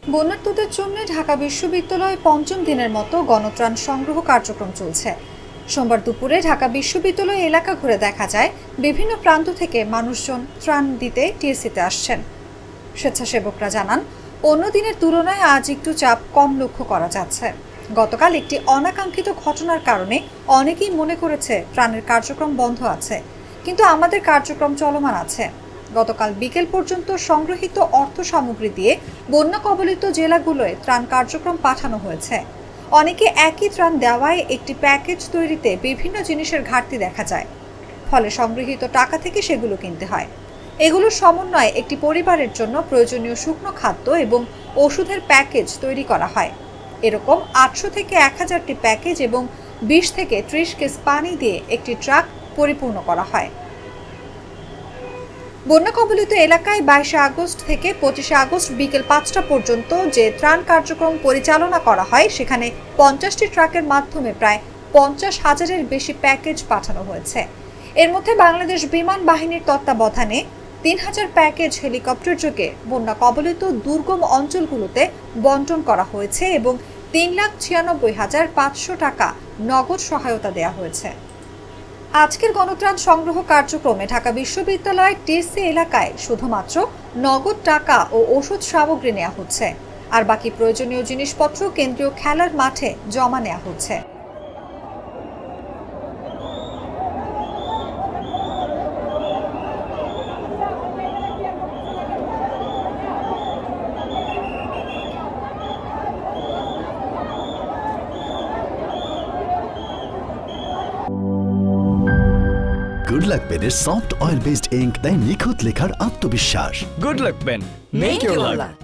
বন্যার্তদের জন্য ঢাকা বিশ্ববিদ্যালয়ে পঞ্চম দিনের মতো গণত্রাণ সংগ্রহ কার্যক্রম চলছে। সোমবার দুপুরে ঢাকা বিশ্ববিদ্যালয় এলাকা ঘুরে দেখা যায় বিভিন্ন প্রান্ত থেকে মানুষজন ত্রাণ দিতে টিএসসিতে আসছেন। স্বেচ্ছাসেবকরা জানান, অন্য দিনের তুলনায় আজ একটু চাপ কম লক্ষ্য করা যাচ্ছে। গতকাল একটি অনাকাঙ্ক্ষিত ঘটনার কারণে অনেকেই মনে করেছে ত্রাণের কার্যক্রম বন্ধ আছে, কিন্তু আমাদের কার্যক্রম চলমান আছে। গতকাল বিকেল পর্যন্ত সংগ্রহিত অর্থ সামগ্রী দিয়ে বন্যা কবলিত জেলাগুলোয় ত্রাণ কার্যক্রম পাঠানো হয়েছে। অনেকে একই ত্রাণ দেওয়ায় একটি প্যাকেজ তৈরিতে বিভিন্ন জিনিসের ঘাটতি দেখা যায়, ফলে সংগৃহীত টাকা থেকে সেগুলো কিনতে হয়। এগুলোর সমন্বয়ে একটি পরিবারের জন্য প্রয়োজনীয় শুকনো খাদ্য এবং ওষুধের প্যাকেজ তৈরি করা হয়। এরকম 800 থেকে 1000টি প্যাকেজ এবং 20 থেকে 30 কেস পানি দিয়ে একটি ট্রাক পরিপূর্ণ করা হয়। বন্যা কবলিত এলাকায় 22 আগস্ট থেকে 25 আগস্ট বিকেল 5টা পর্যন্ত যে ত্রাণ কার্যক্রম পরিচালনা করা হয়, সেখানে 50টি ট্রাকের মাধ্যমে প্রায় 50,000-এর বেশি প্যাকেজ পাঠানো হয়েছে। এর মধ্যে বাংলাদেশ বিমান বাহিনীর তত্ত্বাবধানে 3000 প্যাকেজ হেলিকপ্টার যোগে বন্যা কবলিত দুর্গম অঞ্চলগুলোতে বন্টন করা হয়েছে এবং 3,96,500 টাকা নগদ সহায়তা দেওয়া হয়েছে। আজকের গণত্রাণ সংগ্রহ কার্যক্রমে ঢাকা বিশ্ববিদ্যালয়ের টিএসসি এলাকায় শুধুমাত্র নগদ টাকা ও ওষুধ সামগ্রী নেওয়া হচ্ছে, আর বাকি প্রয়োজনীয় জিনিসপত্র কেন্দ্রীয় খেলার মাঠে জমা নেওয়া হচ্ছে। গুড লাক পেনের সফট অয়েল বেসড ইঙ্ক দেয় নিখুঁত লেখার আত্মবিশ্বাস। Good luck pen, make your lakh.